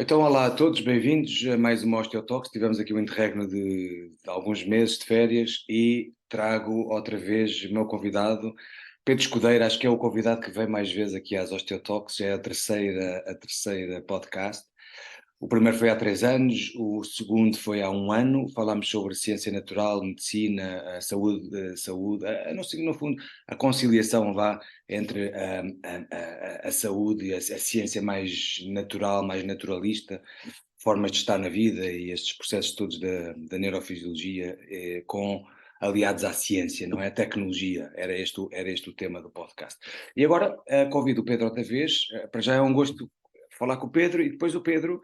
Então, olá a todos, bem-vindos a mais uma Osteotalks. Tivemos aqui um interregno de alguns meses de férias e trago outra vez o meu convidado, Pedro Escudeiro. Acho que é o convidado que vem mais vezes aqui às Osteotalks, é a terceira podcast. O primeiro foi há 3 anos, o segundo foi há um ano. Falámos sobre ciência natural, medicina, saúde, no fundo, a conciliação lá entre a saúde e a ciência mais natural, mais naturalista, formas de estar na vida e estes processos todos da neurofisiologia, aliados à ciência, não é? A tecnologia, era este o tema do podcast. E agora convido o Pedro outra vez. Para já é um gosto falar com o Pedro. E depois o Pedro,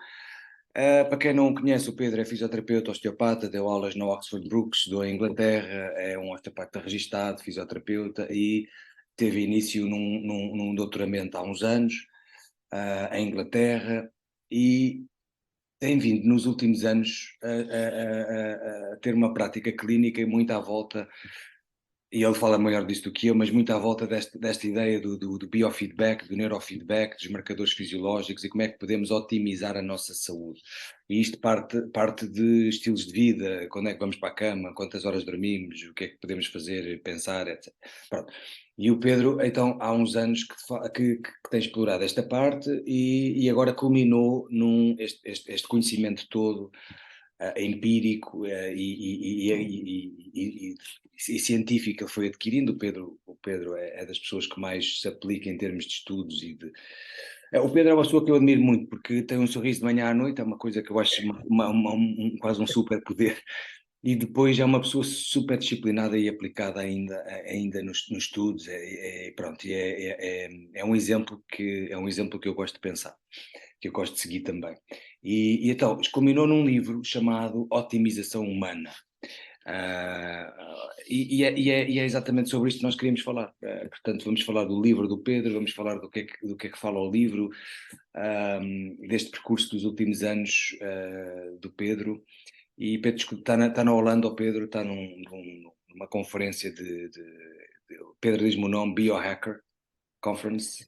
para quem não o conhece, o Pedro é fisioterapeuta, osteopata, deu aulas na Oxford Brookes, estudou em Inglaterra, é um osteopata registado, fisioterapeuta, e teve início num doutoramento há uns anos, em Inglaterra, e tem vindo nos últimos anos a ter uma prática clínica e muito à volta, e ele fala melhor disso do que eu, mas muito à volta desta ideia do biofeedback, do neurofeedback, dos marcadores fisiológicos e como é que podemos otimizar a nossa saúde. E isto parte de estilos de vida, quando é que vamos para a cama, quantas horas dormimos, o que é que podemos fazer, pensar, etc. Pronto. E o Pedro, então, há uns anos que tem explorado esta parte e agora culminou este conhecimento todo empírico e científico que ele foi adquirindo. O Pedro é das pessoas que mais se aplica em termos de estudos o Pedro é uma pessoa que eu admiro muito porque tem um sorriso de manhã à noite, é uma coisa que eu acho quase um superpoder. E depois é uma pessoa super disciplinada e aplicada ainda nos estudos. Pronto, é um exemplo que eu gosto de pensar, que eu gosto de seguir também. Então, culminou num livro chamado Otimização Humana. E é exatamente sobre isto que nós queríamos falar. Portanto, vamos falar do livro do Pedro, vamos falar do que é que fala o livro, deste percurso dos últimos anos do Pedro. E Pedro está na Holanda. O Pedro está numa conferência Pedro diz-me o nome, Biohacker Conference.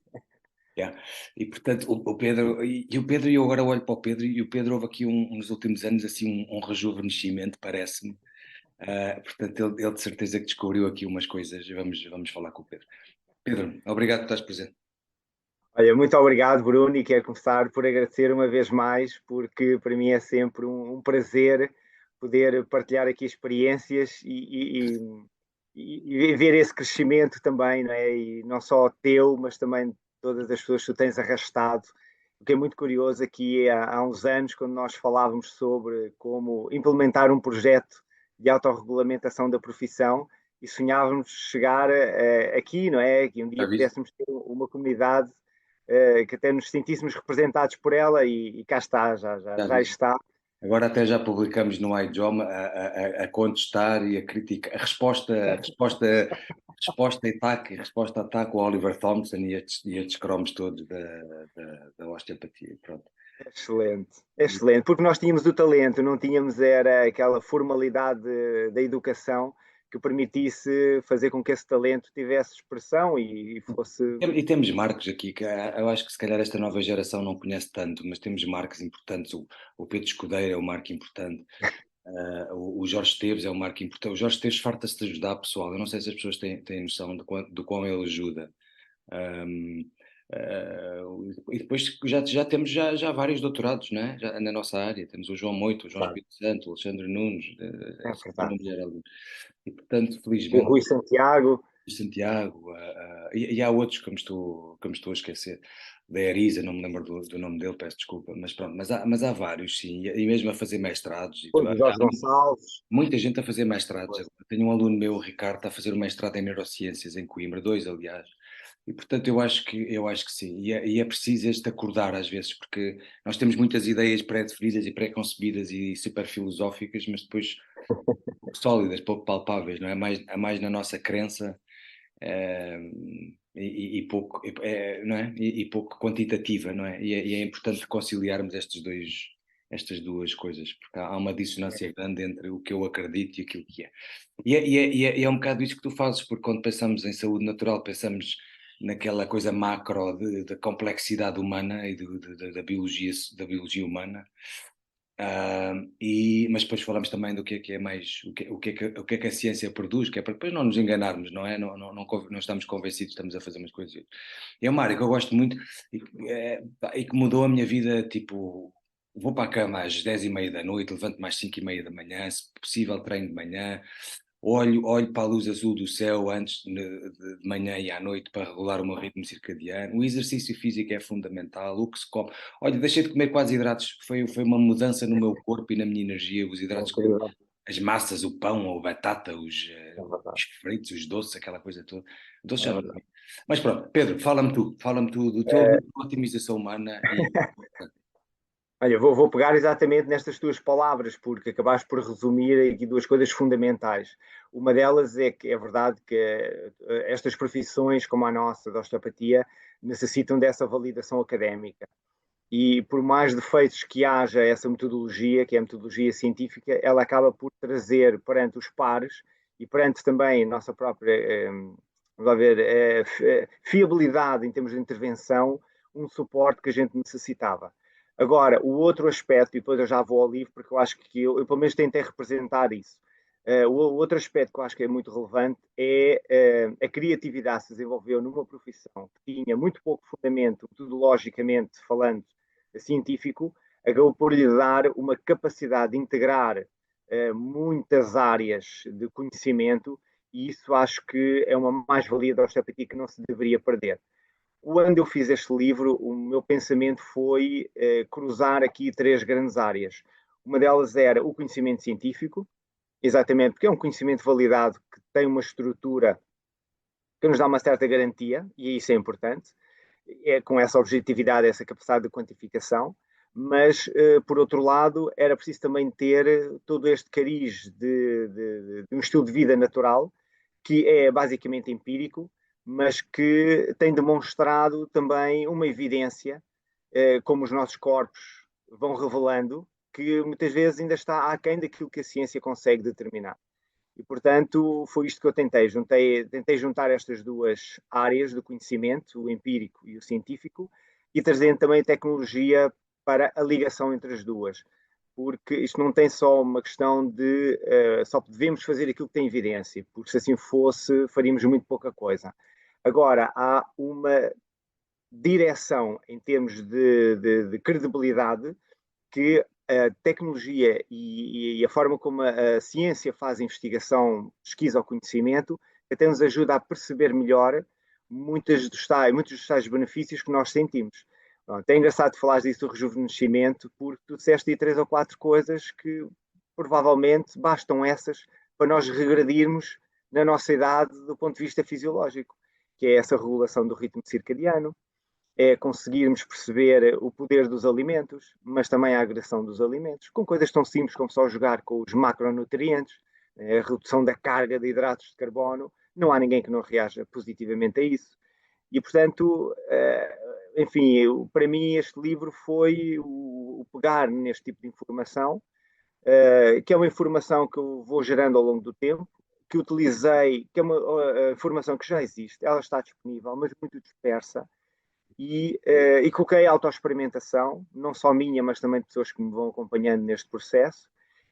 Yeah. E portanto o Pedro e eu agora olho para o Pedro e o Pedro houve aqui nos últimos anos assim um rejuvenescimento, parece-me. Portanto ele de certeza que descobriu aqui umas coisas. Vamos falar com o Pedro. Pedro, obrigado por estás presente. Olha, muito obrigado, Bruno, e quero começar por agradecer uma vez mais, porque para mim é sempre um prazer poder partilhar aqui experiências e ver esse crescimento também, não é? E não só teu, mas também todas as pessoas que tu tens arrastado. O que é muito curioso aqui, há uns anos, quando nós falávamos sobre como implementar um projeto de autorregulamentação da profissão, e sonhávamos chegar aqui, não é? Que um Já dia viste? pudéssemos ter uma comunidade que até nos sentíssemos representados por ela e cá está, Já já viste? está. Agora até já publicamos no iDioma a contestar e a crítica, a resposta-ataque ao Oliver Thompson e estes cromos todos da osteopatia. Pronto. Excelente, excelente, porque nós tínhamos o talento, não tínhamos era aquela formalidade da educação que permitisse fazer com que esse talento tivesse expressão e fosse. E temos marcos aqui que eu acho que se calhar esta nova geração não conhece tanto, mas temos marcos importantes. O Pedro Escudeiro é um marco importante. O Jorge Esteves é um marco importante. O Jorge Esteves farta-se de ajudar pessoal. Eu não sei se as pessoas têm noção do quão ele ajuda. Um, e depois já temos já vários doutorados, não é? Já, na nossa área. Temos o João Moito, o João Claro, Espírito Santo, o Alexandre Nunes. é É sempre uma verdade. mulher ali. E portanto, O felizmente. Rui Santiago. Santiago, e há outros que me estou a esquecer. Da Eriza, não me lembro do nome dele, peço desculpa, mas pronto, mas há vários, sim, e mesmo a fazer mestrados. O Jorge Gonçalves. Muita gente a fazer mestrados. Tenho um aluno meu, o Ricardo, está a fazer um mestrado em neurociências em Coimbra, dois, aliás. E portanto eu acho que sim, e é preciso este acordar às vezes, porque nós temos muitas ideias pré-definidas e pré-concebidas e super filosóficas, mas depois pouco sólidas, pouco palpáveis, não é? Mais na nossa crença, pouco, não é? E pouco quantitativa, não é? E é importante conciliarmos estas duas coisas, porque há uma dissonância grande entre o que eu acredito e aquilo que é. E é um bocado isso que tu fazes, porque quando pensamos em saúde natural, pensamos naquela coisa macro da complexidade humana e da biologia humana. Mas depois falamos também do que é mais, o que é que a ciência produz, que é para depois não nos enganarmos, não é? Não estamos convencidos, estamos a fazer umas coisas. E é uma área que eu gosto muito e que mudou a minha vida, tipo, vou para a cama às 10h30 da noite, levanto-me às 5h30 da manhã, se possível treino de manhã, olho para a luz azul do céu antes de manhã e à noite para regular o meu ritmo circadiano. O exercício físico é fundamental, o que se come. Olha, deixei de comer quase hidratos, foi uma mudança no meu corpo e na minha energia. Os É hidratos, incrível, as massas, o pão, a batata, é verdade. os fritos, os doces, aquela coisa toda. Doces É já não verdade. comi. Mas pronto, Pedro, fala-me tu do teu livro de otimização humana e... Olha, vou pegar exatamente nestas tuas palavras, porque acabaste por resumir aqui duas coisas fundamentais. Uma delas é que é verdade que estas profissões, como a nossa, da osteopatia, necessitam dessa validação académica. E por mais defeitos que haja essa metodologia, que é a metodologia científica, ela acaba por trazer perante os pares e perante também a nossa própria, vamos lá ver, fiabilidade em termos de intervenção, um suporte que a gente necessitava. Agora, o outro aspecto, e depois eu já vou ao livro, porque eu acho que eu pelo menos tentei representar isso. O outro aspecto que eu acho que é muito relevante é a criatividade que se desenvolveu numa profissão que tinha muito pouco fundamento, metodologicamente falando, científico, acabou por lhe dar uma capacidade de integrar muitas áreas de conhecimento, e isso acho que é uma mais-valia da osteopatia que não se deveria perder. Quando eu fiz este livro, o meu pensamento foi cruzar aqui três grandes áreas. Uma delas era o conhecimento científico, exatamente porque é um conhecimento validado que tem uma estrutura que nos dá uma certa garantia, e isso é importante, com essa objetividade, essa capacidade de quantificação, mas, por outro lado, era preciso também ter todo este cariz de um estilo de vida natural, que é basicamente empírico, mas que tem demonstrado também uma evidência, como os nossos corpos vão revelando, que muitas vezes ainda está aquém daquilo que a ciência consegue determinar. E, portanto, foi isto que eu tentei juntar estas duas áreas do conhecimento, o empírico e o científico, e trazendo também a tecnologia para a ligação entre as duas. Porque isto não tem só uma questão de só devemos fazer aquilo que tem evidência, porque se assim fosse, faríamos muito pouca coisa. Agora, há uma direção em termos de credibilidade que a tecnologia e a forma como a ciência faz a investigação, pesquisa ao conhecimento, até nos ajuda a perceber melhor muitos dos tais benefícios que nós sentimos. Pronto, é engraçado falar disso do rejuvenescimento, porque tu disseste aí três ou quatro coisas que provavelmente bastam essas para nós regredirmos na nossa idade do ponto de vista fisiológico, que é essa regulação do ritmo circadiano, é conseguirmos perceber o poder dos alimentos, mas também a agressão dos alimentos, com coisas tão simples como só jogar com os macronutrientes, a redução da carga de hidratos de carbono. Não há ninguém que não reaja positivamente a isso. E, portanto, enfim, para mim este livro foi o pegar neste tipo de informação, que é uma informação que eu vou gerando ao longo do tempo, que utilizei, que é uma informação que já existe, ela está disponível, mas muito dispersa, e coloquei autoexperimentação, não só minha, mas também de pessoas que me vão acompanhando neste processo,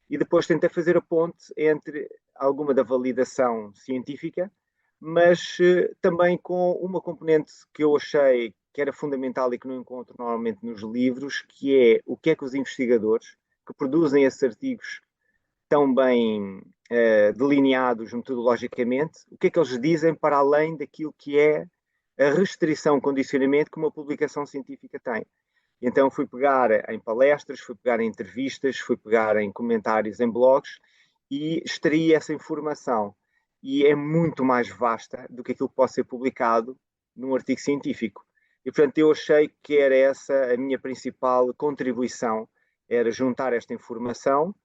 e depois tentei fazer a ponte entre alguma da validação científica, mas também com uma componente que eu achei que era fundamental e que não encontro normalmente nos livros, que é o que é que os investigadores que produzem esses artigos tão bem delineados metodologicamente, o que é que eles dizem para além daquilo que é a restrição, condicionamento que uma publicação científica tem. Então fui pegar em palestras, fui pegar em entrevistas, fui pegar em comentários em blogs e extraí essa informação. E é muito mais vasta do que aquilo que pode ser publicado num artigo científico. E, portanto, eu achei que era essa a minha principal contribuição, era juntar esta informação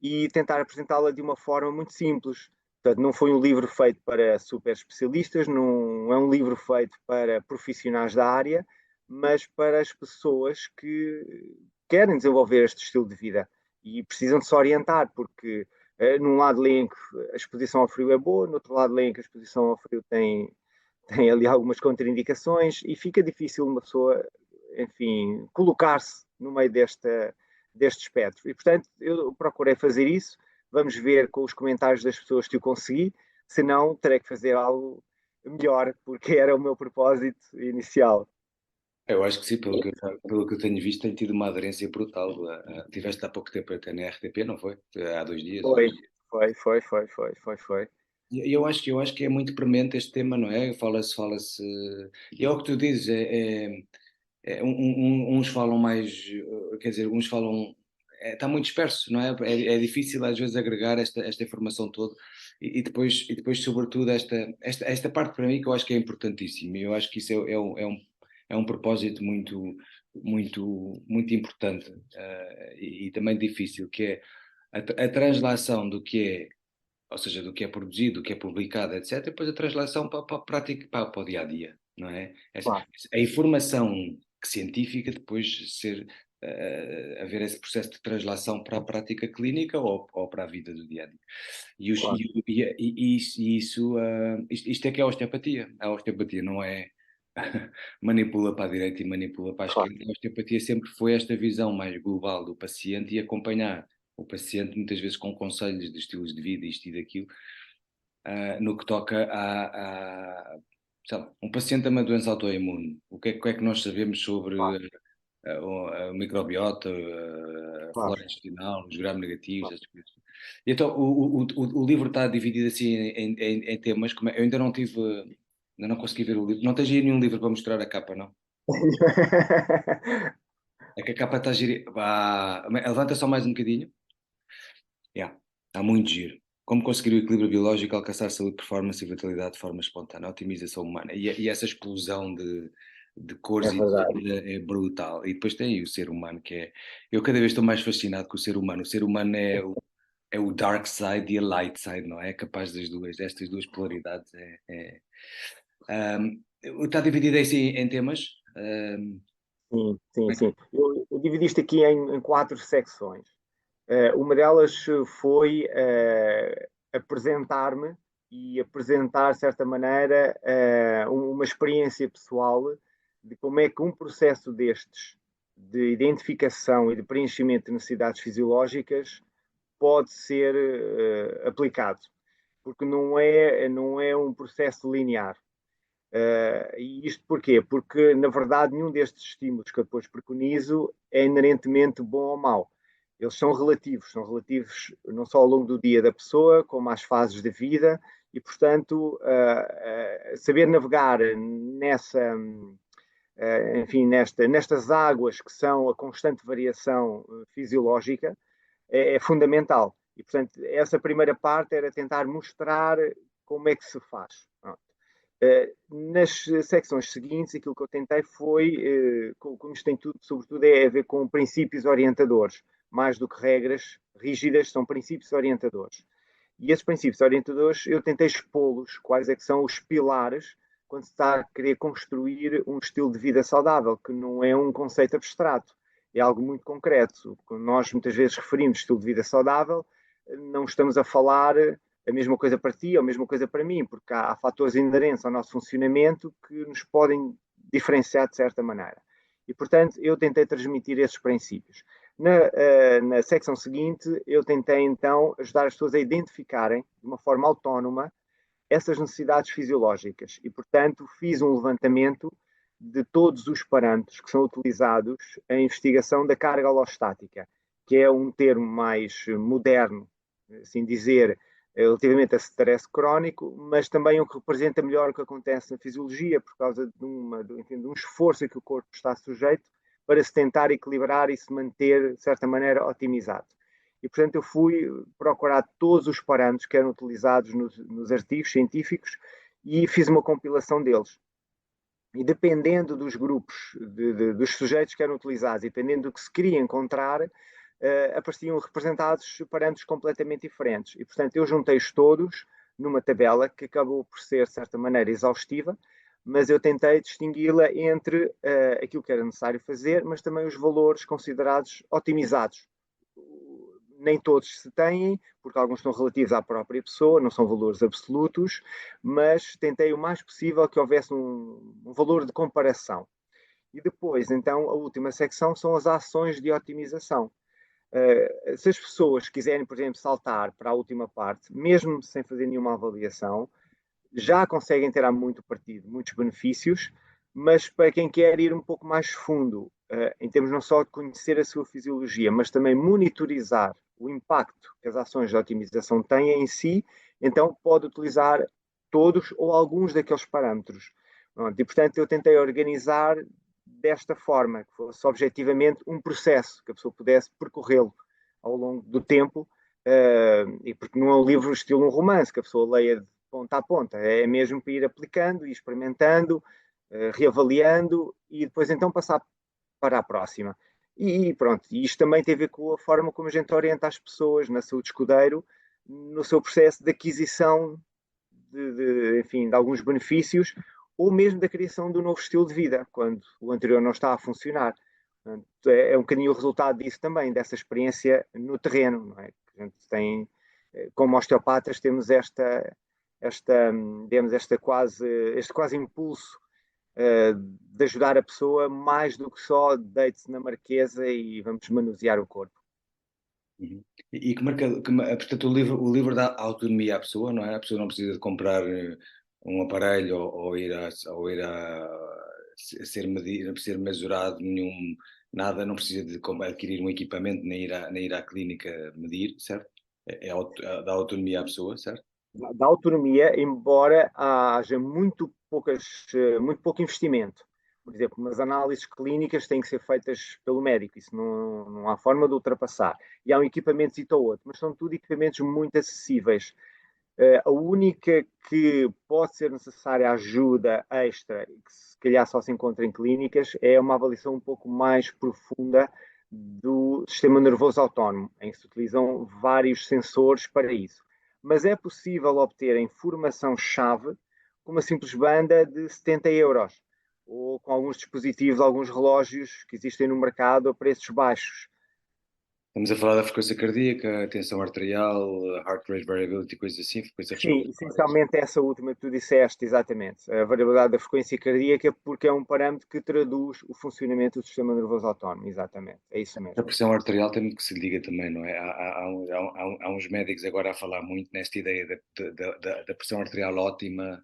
e tentar apresentá-la de uma forma muito simples. Portanto, não foi um livro feito para super especialistas, não é um livro feito para profissionais da área, mas para as pessoas que querem desenvolver este estilo de vida e precisam de se orientar, porque num lado leem que a exposição ao frio é boa, no outro lado leem que a exposição ao frio tem ali algumas contraindicações e fica difícil uma pessoa, enfim, colocar-se no meio deste espectro. E, portanto, eu procurei fazer isso. Vamos ver com os comentários das pessoas que eu consegui. Se não, terei que fazer algo melhor, porque era o meu propósito inicial. Eu acho que sim, pelo que eu tenho visto, tem tido uma aderência brutal. Tiveste há pouco tempo até na RTP, não foi? Há 2 dias. Foi, foi. E eu acho que é muito premente este tema, não é? Fala-se. E é o que tu dizes, uns falam mais, quer dizer, uns falam. Está muito disperso, não é? É difícil às vezes agregar esta informação toda e depois, sobretudo, esta parte para mim que eu acho que é importantíssima. E eu acho que isso é um propósito muito, muito, muito importante, e também difícil, que é a translação do que é, ou seja, do que é produzido, do que é publicado, etc., depois a translação para a prática, para o dia a dia, não é? Claro, A informação científica depois haver esse processo de translação para a prática clínica ou para a vida do dia a dia. E, os- claro, isto é que é a osteopatia. A osteopatia não é manipula para a direita e manipula para a claro, esquerda. A osteopatia sempre foi esta visão mais global do paciente e acompanhar o paciente, muitas vezes com conselhos de estilos de vida, isto e daquilo, no que toca sei lá, um paciente tem uma doença autoimune. O que é que nós sabemos sobre claro, a microbiota, a claro, flora intestinal, os gram-negativos, claro. essas coisas. E então, o livro está dividido assim em temas. Eu ainda não consegui ver o livro. Não tens aí nenhum livro para mostrar a capa, não? É que a capa está gira. Levanta só mais um bocadinho. Yeah. Está muito giro. Como conseguir o equilíbrio biológico, alcançar saúde, performance e vitalidade de forma espontânea, otimização humana. E essa explosão de É cores e de verdade. vida é brutal. E depois tem aí o ser humano, que é. Eu cada vez estou mais fascinado com o ser humano. O ser humano é o dark side e a light side, não é? É capaz destas duas polaridades. Está dividido assim em temas. Sim, sim, sim. Eu dividi isto aqui em quatro secções. Uma delas foi apresentar-me e apresentar, de certa maneira, uma experiência pessoal de como é que um processo destes, de identificação e de preenchimento de necessidades fisiológicas, pode ser aplicado. Porque não é um processo linear. E isto porquê? Porque, na verdade, nenhum destes estímulos que eu depois preconizo é inerentemente bom ou mau. Eles são relativos não só ao longo do dia da pessoa, como às fases da vida, e, portanto, saber navegar enfim, nestas águas que são a constante variação fisiológica é fundamental. E, portanto, essa primeira parte era tentar mostrar como é que se faz. Nas secções seguintes, aquilo que eu tentei foi, como isto tem tudo, sobretudo, é a ver com princípios orientadores, mais do que regras rígidas, são princípios orientadores. E esses princípios orientadores eu tentei expô-los, quais é que são os pilares quando se está a querer construir um estilo de vida saudável, que não é um conceito abstrato, é algo muito concreto. Quando nós muitas vezes referimos estilo de vida saudável, não estamos a falar a mesma coisa para ti ou a mesma coisa para mim, porque há fatores inerentes ao nosso funcionamento que nos podem diferenciar de certa maneira. E, portanto, eu tentei transmitir esses princípios. Na secção seguinte, eu tentei então ajudar as pessoas a identificarem de uma forma autónoma essas necessidades fisiológicas e, portanto, fiz um levantamento de todos os parâmetros que são utilizados em investigação da carga alostática, que é um termo mais moderno, assim dizer, relativamente a stress crónico, mas também o que representa melhor o que acontece na fisiologia, por causa de um esforço que o corpo está sujeito para se tentar equilibrar e se manter, de certa maneira, otimizado. E, portanto, eu fui procurar todos os parâmetros que eram utilizados nos artigos científicos e fiz uma compilação deles. E dependendo dos grupos, dos sujeitos que eram utilizados, e dependendo do que se queria encontrar, apareciam representados parâmetros completamente diferentes. E, portanto, eu juntei-os todos numa tabela que acabou por ser, de certa maneira, exaustiva, mas eu tentei distingui-la entre aquilo que era necessário fazer, mas também os valores considerados otimizados. nem todos se têm, porque alguns estão relativos à própria pessoa, não são valores absolutos, mas tentei o mais possível que houvesse um valor de comparação. E depois, então, a última secção são as ações de otimização. Se as pessoas quiserem, por exemplo, saltar para a última parte, mesmo sem fazer nenhuma avaliação, já conseguem ter muito partido, muitos benefícios, mas para quem quer ir um pouco mais fundo, em termos não só de conhecer a sua fisiologia, mas também monitorizar o impacto que as ações de otimização têm em si, então pode utilizar todos ou alguns daqueles parâmetros. E, portanto, eu tentei organizar desta forma, que fosse objetivamente um processo, que a pessoa pudesse percorrê-lo ao longo do tempo, e porque não é um livro estilo um romance, que a pessoa leia de ponta a ponta, é mesmo para ir aplicando e experimentando, reavaliando e depois então passar para a próxima. E pronto, isto também tem a ver com a forma como a gente orienta as pessoas na saúde escudeiro, no seu processo de aquisição enfim, de alguns benefícios, ou mesmo da criação de um novo estilo de vida, quando o anterior não está a funcionar. Portanto, é um bocadinho o resultado disso também, dessa experiência no terreno, não é? A gente tem, como osteopatas, temos digamos, este quase impulso de ajudar a pessoa mais do que só deite-se na marquesa e vamos manusear o corpo. Uhum. E portanto, o livro dá autonomia à pessoa, não é? A pessoa não precisa de comprar um aparelho ser mesurado, nada, não precisa de adquirir um equipamento, nem ir à clínica medir, certo? Dá autonomia à pessoa, certo? Da autonomia, embora haja muito pouco investimento. Por exemplo, umas análises clínicas têm que ser feitas pelo médico, isso não há forma de ultrapassar. E há um equipamento ou outro, mas são tudo equipamentos muito acessíveis. A única que pode ser necessária ajuda extra, e que se calhar só se encontra em clínicas, é uma avaliação um pouco mais profunda do sistema nervoso autónomo, em que se utilizam vários sensores para isso. Mas é possível obter a informação-chave com uma simples banda de 70 euros, ou com alguns dispositivos, alguns relógios que existem no mercado a preços baixos. Estamos a falar da frequência cardíaca, tensão arterial, heart rate variability, coisas assim, frequência Sim, respiratória. essencialmente essa última que tu disseste, exatamente. A variabilidade da frequência cardíaca, porque é um parâmetro que traduz o funcionamento do sistema nervoso autónomo, exatamente. É isso A mesmo. pressão arterial tem muito que se liga também, não é? Há uns médicos agora a falar muito nesta ideia da pressão arterial ótima.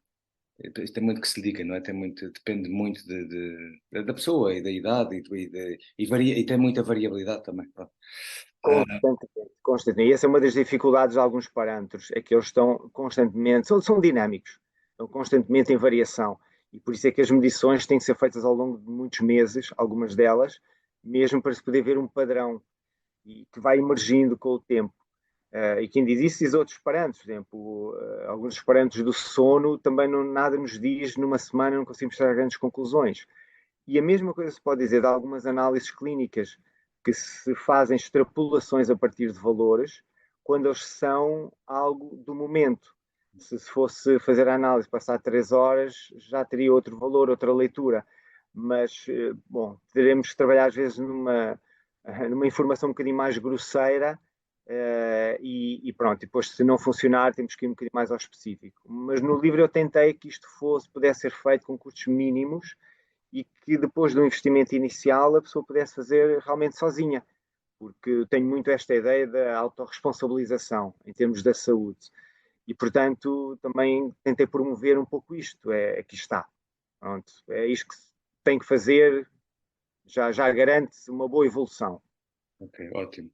Isto tem muito que se liga, não é? Depende muito da pessoa e da idade e tem muita variabilidade também. Pronto. Constantemente, constantemente. E essa é uma das dificuldades de alguns parâmetros, é que eles estão constantemente, são dinâmicos, estão constantemente em variação. E por isso é que as medições têm que ser feitas ao longo de muitos meses, algumas delas, mesmo para se poder ver um padrão e que vai emergindo com o tempo. E quem diz isso diz outros parâmetros, por exemplo, alguns dos parâmetros do sono também nada nos diz, numa semana não conseguimos tirar grandes conclusões. E a mesma coisa se pode dizer de algumas análises clínicas que se fazem extrapolações a partir de valores, quando eles são algo do momento. Se fosse fazer a análise, passar 3 horas, já teria outro valor, outra leitura. Mas, bom, teremos que trabalhar às vezes numa informação um bocadinho mais grosseira e pronto, depois se não funcionar temos que ir um bocadinho mais ao específico. Mas no livro eu tentei que isto pudesse ser feito com custos mínimos e que depois do investimento inicial a pessoa pudesse fazer realmente sozinha, porque tenho muito esta ideia da autorresponsabilização em termos da saúde. E, portanto, também tentei promover um pouco isto. Aqui está. Pronto, é isto que se tem que fazer, já garante uma boa evolução. Ok, ótimo.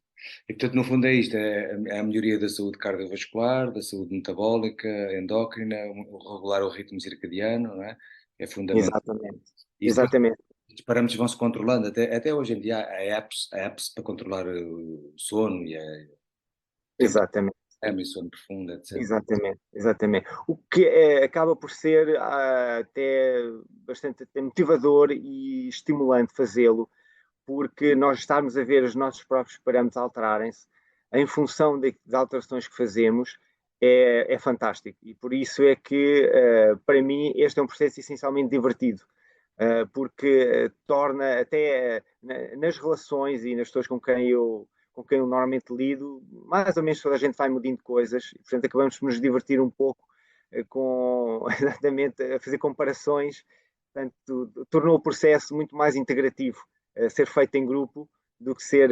E portanto, no fundo é isto, é a melhoria da saúde cardiovascular, da saúde metabólica, endócrina, regular o ritmo circadiano, não é? É fundamental. Exatamente. E depois Exatamente. os parâmetros vão-se controlando, até hoje em dia há apps para controlar o sono e o tempo Exatamente. de sono profundo, etc. Exatamente, exatamente. O que acaba por ser até bastante até motivador e estimulante fazê-lo, porque nós estarmos a ver os nossos próprios parâmetros alterarem-se em função das alterações que fazemos é fantástico. E por isso é que, para mim, este é um processo essencialmente divertido, porque torna até nas relações e nas pessoas com com quem eu normalmente lido, mais ou menos toda a gente vai mudando coisas, e, portanto acabamos por nos divertir um pouco com, exatamente, a fazer comparações, portanto, tornou o processo muito mais integrativo, ser feito em grupo do que ser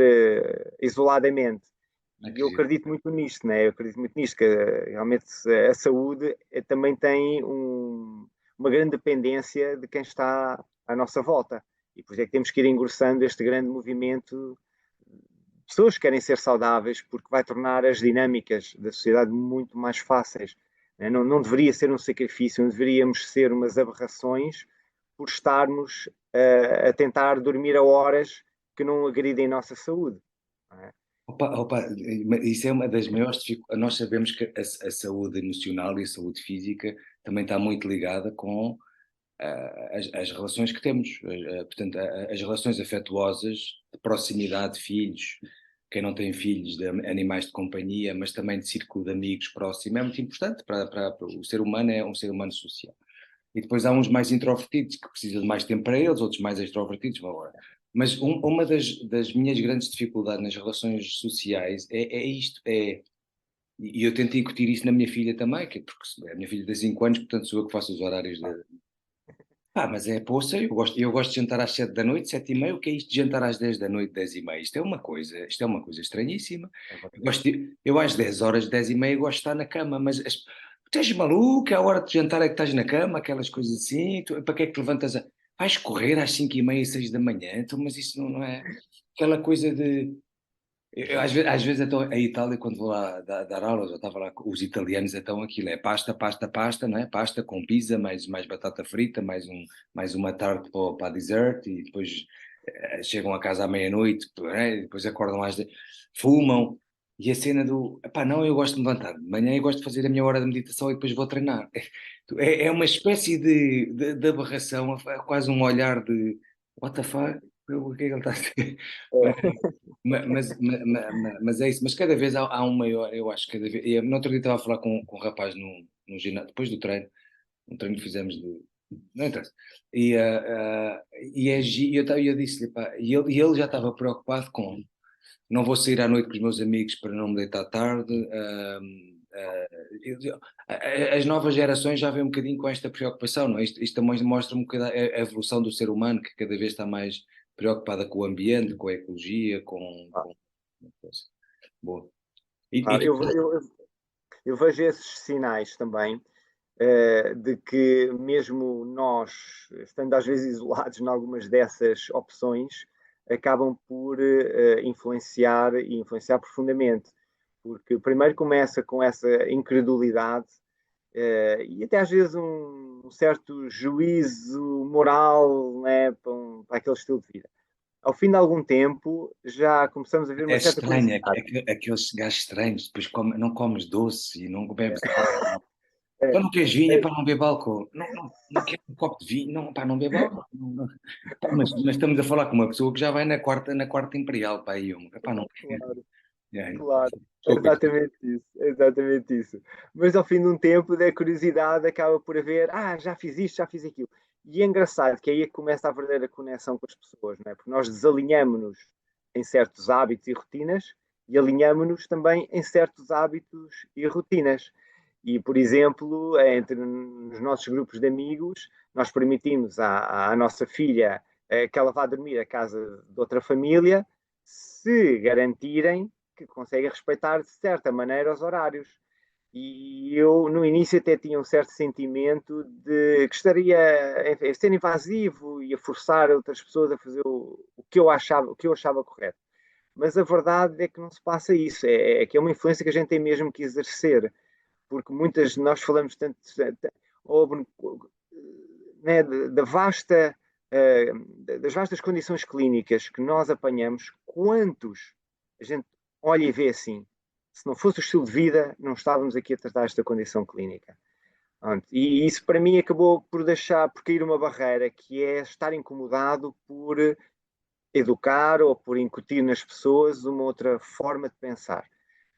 isoladamente. E eu Acredito. acredito muito nisto, né? Eu acredito muito nisto, que realmente a saúde também tem uma grande dependência de quem está à nossa volta. E por isso é que temos que ir engrossando este grande movimento de pessoas que querem ser saudáveis, porque vai tornar as dinâmicas da sociedade muito mais fáceis. Né? Não, não deveria ser um sacrifício, não deveríamos ser umas aberrações por estarmos a tentar dormir a horas que não agridem a nossa saúde. Não é? Opa, isso é uma das maiores dificuldades. Nós sabemos que a saúde emocional e a saúde física também está muito ligada com as relações que temos. Portanto, as relações afetuosas, de proximidade de filhos, quem não tem filhos, de animais de companhia, mas também de círculo de amigos próximo, é muito importante para o ser humano, é um ser humano social. E depois há uns mais introvertidos que precisam de mais tempo para eles, outros mais extrovertidos. Mas uma das minhas grandes dificuldades nas relações sociais é isto, e eu tento incutir isso na minha filha também, porque a minha filha tem 5 anos, portanto sou eu que faço os horários de... mas poça, eu gosto de jantar às 7 da noite, 7h30, o que é isto de jantar às 10 da noite, 10h30? Isto é uma coisa estranhíssima. É Eu às 10 horas, 10h30, gosto de estar na cama, mas tu és maluco, é a hora de jantar é que estás na cama, aquelas coisas assim, para que é que te levantas vais correr às 5h30, 6 da manhã, então, mas isso não é aquela coisa de... às vezes então, a Itália, quando vou lá dar aulas, eu estava lá com os italianos, então aquilo é pasta, pasta, pasta, não é? Pasta com pizza, mais batata frita, mais uma tarte para dessert, e depois chegam a casa à meia-noite, depois acordam fumam, e a cena do, não, eu gosto de me levantar de manhã, eu gosto de fazer a minha hora de meditação e depois vou treinar. É uma espécie de aberração, é quase um olhar de what the fuck, o que é que ele está a dizer? Mas é isso, mas cada vez há um maior, eu acho, cada vez. No outro dia estava a falar com um rapaz no ginásio, depois do treino, um treino que fizemos de. Não interessa. E eu disse-lhe, pá, e ele já estava preocupado com não vou sair à noite com os meus amigos para não me deitar tarde. As novas gerações já vêm um bocadinho com esta preocupação, não é? Isto também mostra um bocadinho a evolução do ser humano, que cada vez está mais preocupada com o ambiente, com a ecologia, com coisa. Boa. E Claro, tu, eu vejo esses sinais também, de que mesmo nós, estando às vezes isolados em algumas dessas opções, acabam por influenciar e influenciar profundamente. Porque primeiro começa com essa incredulidade e até às vezes um certo juízo moral, né, para aquele estilo de vida. Ao fim de algum tempo, já começamos a ver é uma certa estranho, curiosidade. aqueles gajos estranhos, depois não comes doce e não bebes álcool. É, Então não queres vinho, é é, para não beber álcool. Não quero um copo de vinho, não, pá, não bebo álcool. Pá, mas estamos a falar com uma pessoa que já vai na quarta imperial, pá, e eu, pá, não quero. claro. É, Claro, sou coitado. é exatamente isso. Mas ao fim de um tempo, da curiosidade acaba por haver, já fiz isto, já fiz aquilo. E é engraçado que aí é que começa a verdadeira conexão com as pessoas, não é? Porque nós desalinhamos-nos em certos hábitos e rotinas e alinhamos-nos também em certos hábitos e rotinas. E, por exemplo, entre nos nossos grupos de amigos, nós permitimos à nossa filha que ela vá dormir à casa de outra família, se garantirem que conseguem respeitar de certa maneira os horários. E eu, no início, até tinha um certo sentimento de que estaria a ser invasivo e a forçar outras pessoas a fazer o que eu achava correto. Mas a verdade é que não se passa isso. É que é uma influência que a gente tem mesmo que exercer. Porque muitas de nós falamos tanto né, das vastas condições clínicas que nós apanhamos, quantos a gente olha e vê assim? Se não fosse o estilo de vida, não estávamos aqui a tratar esta condição clínica. E isso para mim acabou por cair uma barreira, que é estar incomodado por educar ou por incutir nas pessoas uma outra forma de pensar.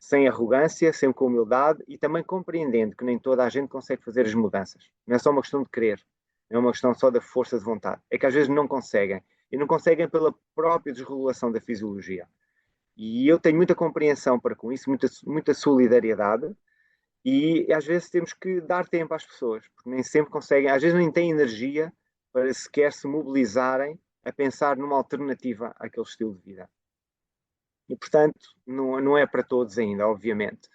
Sem arrogância, sempre com humildade e também compreendendo que nem toda a gente consegue fazer as mudanças. Não é só uma questão de querer, não é uma questão só da força de vontade. É que às vezes não conseguem. E não conseguem pela própria desregulação da fisiologia. E eu tenho muita compreensão para com isso, muita solidariedade, e às vezes temos que dar tempo às pessoas, porque nem sempre conseguem, às vezes nem têm energia para sequer se mobilizarem a pensar numa alternativa àquele estilo de vida. E, portanto, não é para todos ainda, obviamente.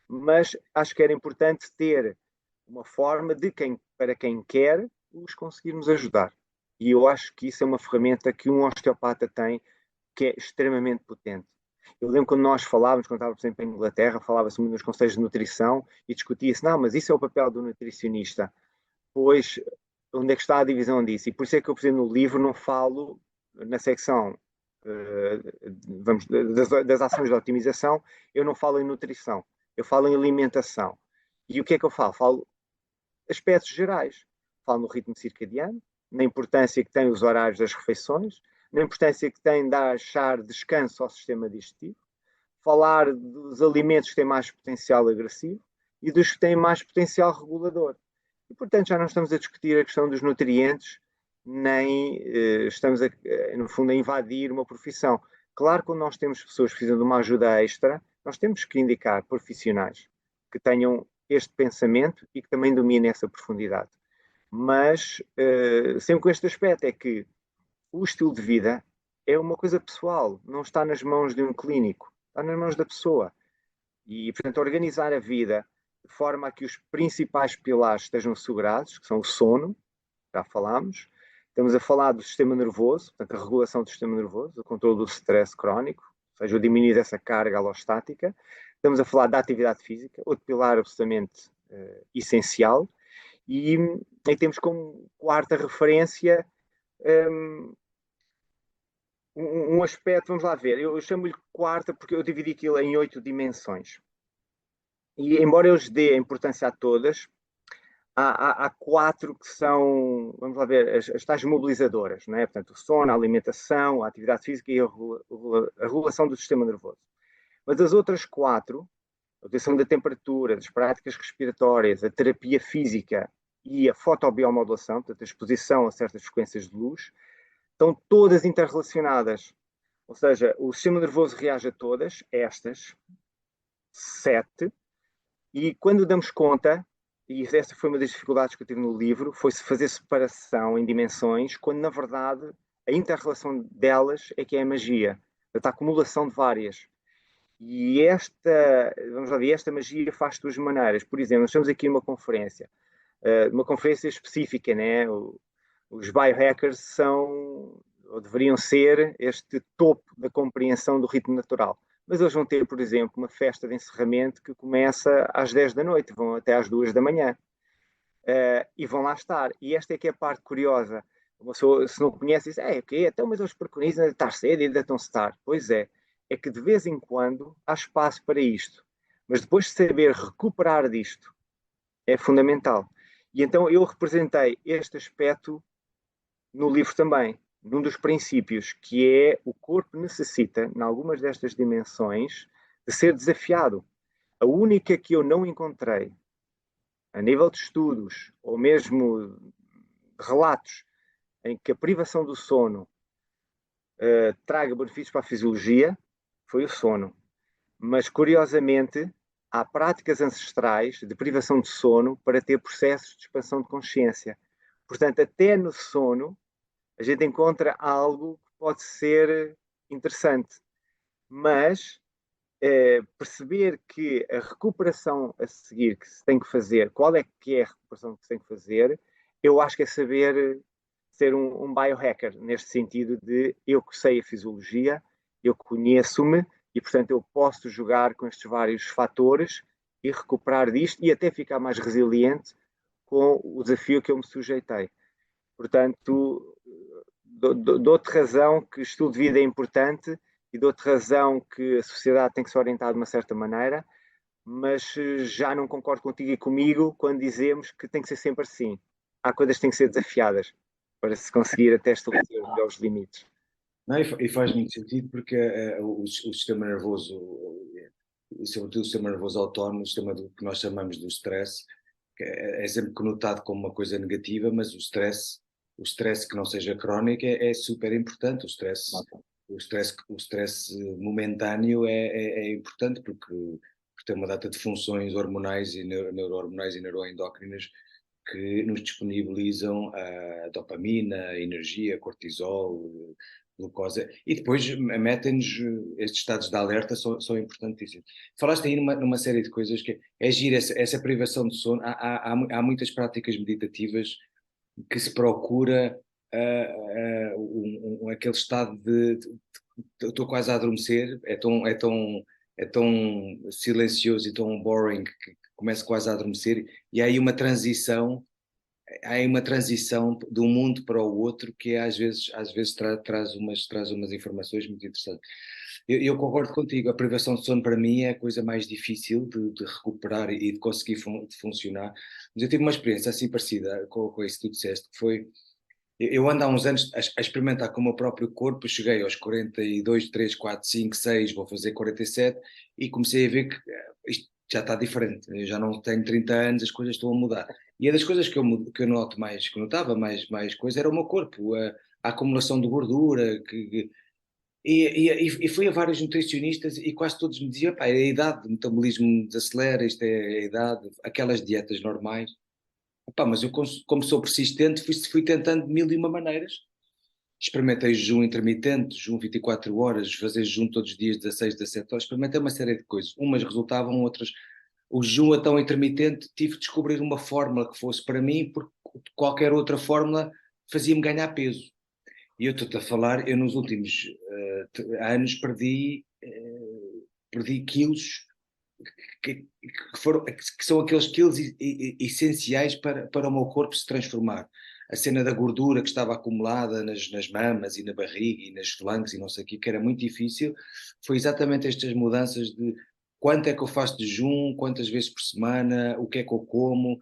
Mas acho que era importante ter uma forma de para quem quer, os conseguirmos ajudar. E eu acho que isso é uma ferramenta que um osteopata tem, que é extremamente potente. Eu lembro quando nós falávamos, quando estávamos, por exemplo, em Inglaterra, falava-se muito nos conselhos de nutrição e discutia-se, não, mas isso é o papel do nutricionista. Pois, onde é que está a divisão disso? E por isso é que eu, por exemplo, no livro não falo na secção vamos, das ações de otimização, eu não falo em nutrição, eu falo em alimentação. E o que é que eu falo? Falo aspectos gerais. Falo no ritmo circadiano, na importância que tem os horários das refeições, na importância que tem de achar descanso ao sistema digestivo, falar dos alimentos que têm mais potencial agressivo e dos que têm mais potencial regulador. E, portanto, já não estamos a discutir a questão dos nutrientes, nem estamos, no fundo, a invadir uma profissão. Claro que quando nós temos pessoas que precisam de uma ajuda extra, nós temos que indicar profissionais que tenham este pensamento e que também dominem essa profundidade. Mas sempre com este aspecto é que o estilo de vida é uma coisa pessoal, não está nas mãos de um clínico, está nas mãos da pessoa. E, portanto, organizar a vida de forma a que os principais pilares estejam assegurados, que são o sono, já falámos, estamos a falar do sistema nervoso, portanto, a regulação do sistema nervoso, o controle do stress crónico, ou seja, o diminuir dessa carga alostática. Estamos a falar da atividade física, outro pilar absolutamente essencial. E aí temos como quarta referência um aspecto, vamos lá ver, eu chamo-lhe quarta porque eu dividi aquilo em 8 dimensões. E embora eu lhes dê a importância a todas, há 4 que são, vamos lá ver, as tais mobilizadoras, não é? Portanto, o sono, a alimentação, a atividade física e a regulação do sistema nervoso. Mas as outras 4, a obtenção da temperatura, das práticas respiratórias, a terapia física e a fotobiomodulação, portanto, a exposição a certas frequências de luz, estão todas interrelacionadas. Ou seja, o sistema nervoso reage a todas, estas 7, e quando damos conta, e essa foi uma das dificuldades que eu tive no livro, foi-se fazer separação em dimensões, quando na verdade a inter-relação delas é que é a magia, a acumulação de várias. E vamos lá ver, esta magia faz de duas maneiras. Por exemplo, nós estamos aqui numa conferência específica, né? Os biohackers são, ou deveriam ser, este topo da compreensão do ritmo natural. Mas eles vão ter, por exemplo, uma festa de encerramento que começa às 10 da noite, vão até às 2 da manhã. E vão lá estar. E esta é que é a parte curiosa. Uma pessoa, se não conhece, diz, ok, então, mas eles preconizam de estar cedo e deitam-se tarde. Pois é que de vez em quando há espaço para isto. Mas depois de saber recuperar disto, é fundamental. E então eu representei este aspecto no livro também, num dos princípios, que é o corpo necessita, em algumas destas dimensões, de ser desafiado. A única que eu não encontrei, a nível de estudos, ou mesmo relatos, em que a privação do sono traga benefícios para a fisiologia, foi o sono. Mas, curiosamente, há práticas ancestrais de privação de sono para ter processos de expansão de consciência. Portanto, até no sono, a gente encontra algo que pode ser interessante. Mas perceber que a recuperação a seguir que se tem que fazer, qual é que é a recuperação que se tem que fazer, eu acho que é saber ser um biohacker, neste sentido de eu que sei a fisiologia, eu conheço-me e, portanto, eu posso jogar com estes vários fatores e recuperar disto e até ficar mais resiliente com o desafio que eu me sujeitei. Portanto, dou-te razão que estudo de vida é importante e dou-te razão que a sociedade tem que se orientar de uma certa maneira, mas já não concordo contigo e comigo quando dizemos que tem que ser sempre assim. Há coisas que têm que ser desafiadas para se conseguir até estabelecer os melhores limites. Não, e faz muito sentido porque o sistema nervoso, e sobretudo o sistema nervoso autónomo, o sistema que nós chamamos do stress, que é sempre conotado como uma coisa negativa, mas o stress que não seja crónico é super importante. O stress o stress momentâneo é importante porque tem uma data de funções hormonais e neurohormonais e neuroendócrinas que nos disponibilizam a dopamina, a energia, cortisol, glucose, e depois metem-nos, estes estados de alerta são importantíssimos. Falaste aí numa série de coisas que é gira essa privação de sono. Há muitas práticas meditativas que se procura aquele estado de estou quase a adormecer, é tão silencioso e tão boring que começo quase a adormecer, e há aí uma transição de um mundo para o outro que às vezes traz umas informações muito interessantes. Eu concordo contigo, a privação de sono para mim é a coisa mais difícil de recuperar e de conseguir de funcionar, mas eu tive uma experiência assim parecida com isso que tu disseste, que foi, eu ando há uns anos a experimentar com o meu próprio corpo, cheguei aos 42, 3, 4, 5, 6, vou fazer 47 e comecei a ver que isto já está diferente. Eu já não tenho 30 anos, as coisas estão a mudar. E é das coisas que eu noto mais, que eu notava mais coisa, era o meu corpo, a acumulação de gordura, e fui a vários nutricionistas e quase todos me diziam, pá, é a idade, o metabolismo desacelera, isto é a idade, aquelas dietas normais. Epá, mas eu, como sou persistente, fui tentando de mil e uma maneiras. Experimentei jejum intermitente, jejum 24 horas, fazer jejum todos os dias, 16, 17 horas. Experimentei uma série de coisas. Umas resultavam, outras. O jejum a tão intermitente, tive de descobrir uma fórmula que fosse para mim, porque qualquer outra fórmula fazia-me ganhar peso. E eu estou-te a falar, eu nos últimos anos perdi quilos que são aqueles quilos essenciais para o meu corpo se transformar. A cena da gordura que estava acumulada nas mamas e na barriga e nas flancos e não sei o que era muito difícil, foi exatamente estas mudanças de quanto é que eu faço de jejum, quantas vezes por semana, o que é que eu como,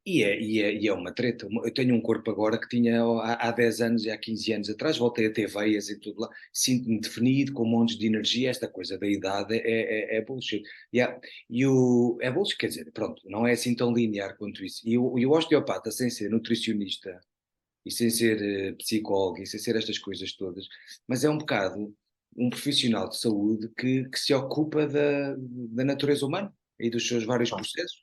e é uma treta. Eu tenho um corpo agora que tinha há 10 anos e há 15 anos atrás, voltei a ter veias e tudo lá, sinto-me definido, com montes de energia, esta coisa da idade é bullshit. É bullshit, quer dizer, pronto, não é assim tão linear quanto isso. E o osteopata, sem ser nutricionista, e sem ser psicólogo, e sem ser estas coisas todas, mas é um bocado um profissional de saúde que se ocupa da natureza humana e dos seus vários processos.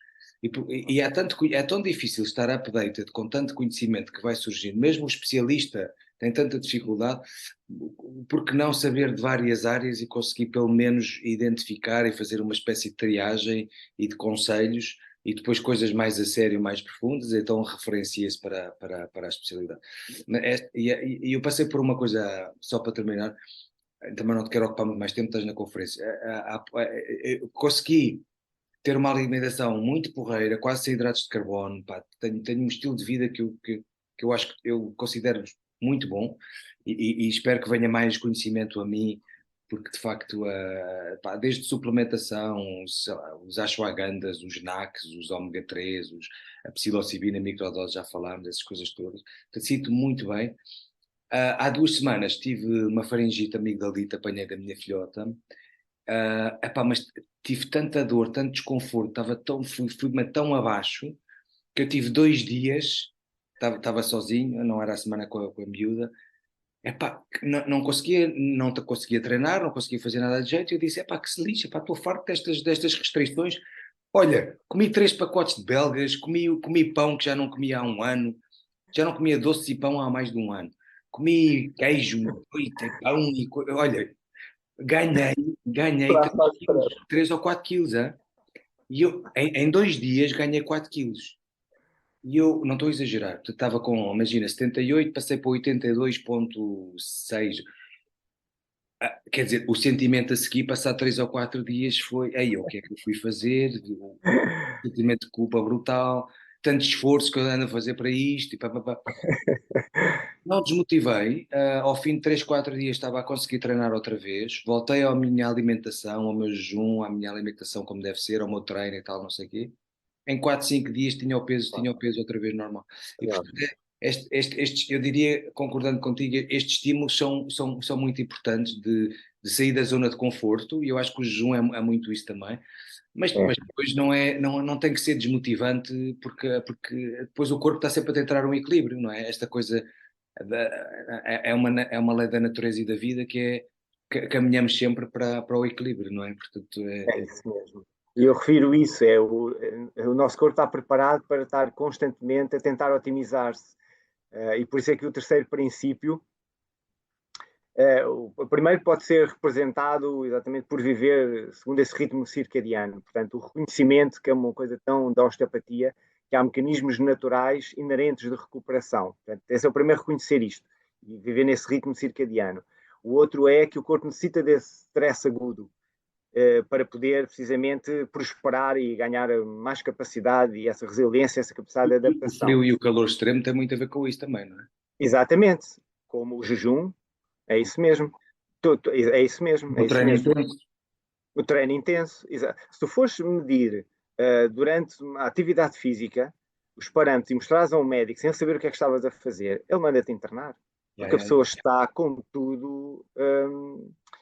E é tão difícil estar updated com tanto conhecimento que vai surgindo, mesmo o especialista tem tanta dificuldade, porque não saber de várias áreas e conseguir pelo menos identificar e fazer uma espécie de triagem e de conselhos e depois coisas mais a sério, mais profundas, então referencia-se para a especialidade. E eu passei por uma coisa, só para terminar, também não te quero ocupar muito mais tempo, estás na conferência. Eu consegui ter uma alimentação muito porreira, quase sem hidratos de carbono, pá, tenho um estilo de vida que eu acho que eu considero muito bom e espero que venha mais conhecimento a mim, porque de facto, pá, desde suplementação, sei lá, os ashwagandhas, os NACs, os ômega 3, a psilocibina, microdose, já falámos, essas coisas todas, sinto muito bem. Há 2 semanas tive uma faringite amigdalite, apanhei da minha filhota. Epá, mas tive tanta dor, tanto desconforto, fui-me tão abaixo que eu tive 2 dias, estava sozinho, não era a semana com a miúda, epá, que não conseguia, não conseguia treinar, não conseguia fazer nada de jeito, e eu disse, epá, que se lixa, epá, estou farto destas restrições. Olha, comi 3 pacotes de belgas, comi pão que já não comia há um ano, já não comia doces e pão há mais de um ano, comi queijo, e pão, olha, ganhei, ganhei 3 quilos, 3 ou 4 quilos, hein? E eu, em 2 dias, ganhei 4 quilos. E eu, não estou a exagerar, portanto, estava com, imagina, 78, passei para 82,6. Quer dizer, o sentimento a seguir, passar 3 ou 4 dias, foi, aí, o que é que eu fui fazer? O sentimento de culpa brutal, tanto esforço que eu ando a fazer para isto, e pá, pá, pá. Não desmotivei, ao fim de 3, 4 dias estava a conseguir treinar outra vez, voltei à minha alimentação, ao meu jejum, à minha alimentação como deve ser, ao meu treino e tal, não sei o quê. Em 4, 5 dias tinha o peso outra vez normal. E portanto, eu diria, concordando contigo, estes estímulos são muito importantes de sair da zona de conforto, e eu acho que o jejum é muito isso também. Mas depois não tem que ser desmotivante, porque depois o corpo está sempre a tentar um equilíbrio, não é? Esta coisa é uma lei da natureza e da vida que é caminhamos sempre para o equilíbrio, não é? Portanto, É isso mesmo. E eu refiro isso, o nosso corpo está preparado para estar constantemente a tentar otimizar-se. E por isso é que o terceiro princípio, o primeiro pode ser representado exatamente por viver segundo esse ritmo circadiano. Portanto, o reconhecimento, que é uma coisa tão da osteopatia, que há mecanismos naturais inerentes de recuperação. Portanto, esse é o primeiro, reconhecer isto e viver nesse ritmo circadiano. O outro é que o corpo necessita desse stress agudo para poder precisamente prosperar e ganhar mais capacidade e essa resiliência, essa capacidade de o adaptação. frio e o calor extremo têm muito a ver com isso também, não é? Exatamente, como o jejum, é isso mesmo. É isso mesmo, é O isso treino mesmo. intenso. O treino intenso. Se tu fores medir durante uma atividade física os parâmetros e mostrares a um médico sem saber o que é que estavas a fazer, ele manda-te internar. Yeah, Porque a yeah, pessoa está com tudo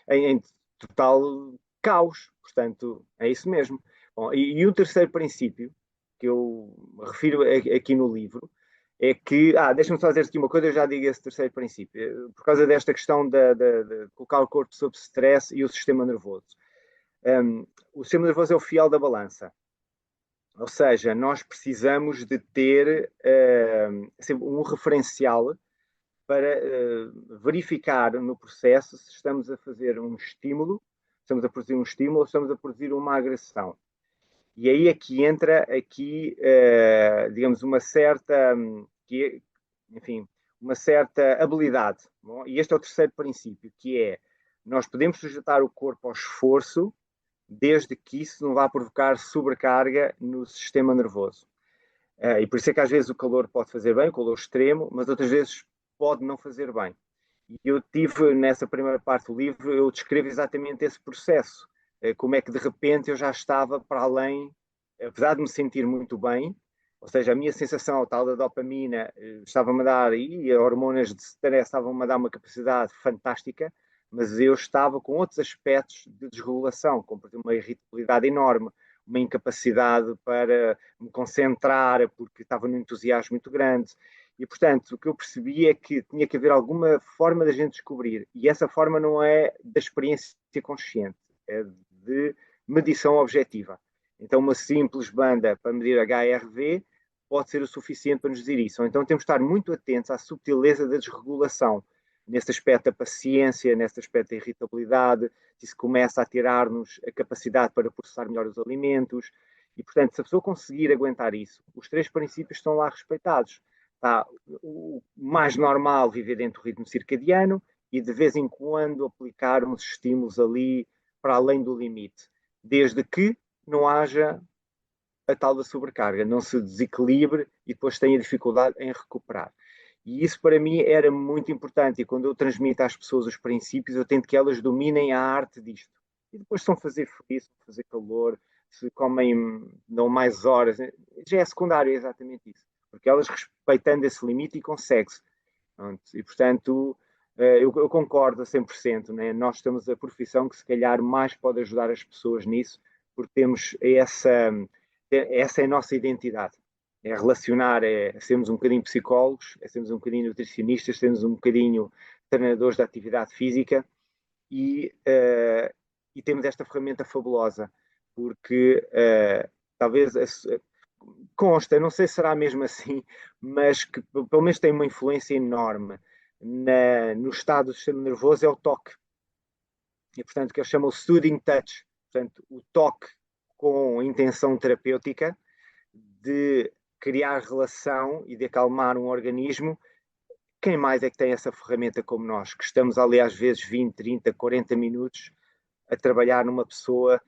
em total caos. Portanto, é isso mesmo. Bom, e o terceiro princípio que eu refiro aqui no livro é que, deixa-me só dizer aqui uma coisa, eu já digo esse terceiro princípio, por causa desta questão de colocar o corpo sob stress e o sistema nervoso. O sistema nervoso é o fiel da balança. Ou seja, nós precisamos de ter um referencial para verificar no processo se estamos a fazer um estímulo, estamos a produzir um estímulo ou estamos a produzir uma agressão. E aí aqui entra digamos, uma certa, enfim, uma certa habilidade. Bom? E este é o terceiro princípio, que é nós podemos sujeitar o corpo ao esforço desde que isso não vá provocar sobrecarga no sistema nervoso. E por isso é que às vezes o calor pode fazer bem, o calor extremo, mas outras vezes pode não fazer bem. E eu tive, nessa primeira parte do livro, eu descrevo exatamente esse processo. Como é que de repente eu já estava para além, apesar de me sentir muito bem, ou seja, a minha sensação, a tal da dopamina, estava-me a dar, e as hormonas de stress estavam-me a dar uma capacidade fantástica, mas eu estava com outros aspectos de desregulação, como por exemplo, uma irritabilidade enorme, uma incapacidade para me concentrar, porque estava num entusiasmo muito grande. E, portanto, o que eu percebi é que tinha que haver alguma forma da gente descobrir. E essa forma não é da experiência consciente, é de medição objetiva. Então, uma simples banda para medir HRV pode ser o suficiente para nos dizer isso. Ou então, temos de estar muito atentos à subtileza da desregulação, nesse aspecto da paciência, nesse aspecto da irritabilidade, se isso começa a tirar-nos a capacidade para processar melhor os alimentos. E, portanto, se a pessoa conseguir aguentar isso, os três princípios estão lá respeitados. Está o mais normal viver dentro do ritmo circadiano e de vez em quando aplicar uns estímulos ali para além do limite, desde que não haja a tal da sobrecarga, não se desequilibre e depois tenha dificuldade em recuperar. E isso para mim era muito importante. E quando eu transmito às pessoas os princípios, eu tento que elas dominem a arte disto. E depois estão a fazer frio, se fazer calor, se comem, não mais horas, já é secundário, é exatamente isso. Porque elas respeitando esse limite e consegue-se. E portanto, eu concordo a 100%, né? Nós temos a profissão que se calhar mais pode ajudar as pessoas nisso, porque temos essa é a nossa identidade. É relacionar, é sermos um bocadinho psicólogos, é sermos um bocadinho nutricionistas, sermos um bocadinho treinadores de atividade física e, e temos esta ferramenta fabulosa, porque talvez consta, não sei se será mesmo assim, mas que pelo menos tem uma influência enorme no estado do sistema nervoso é o toque. E portanto, que eles chamam soothing touch, portanto, o toque com intenção terapêutica de criar relação e de acalmar um organismo. Quem mais é que tem essa ferramenta como nós, que estamos ali às vezes 20, 30, 40 minutos a trabalhar numa pessoa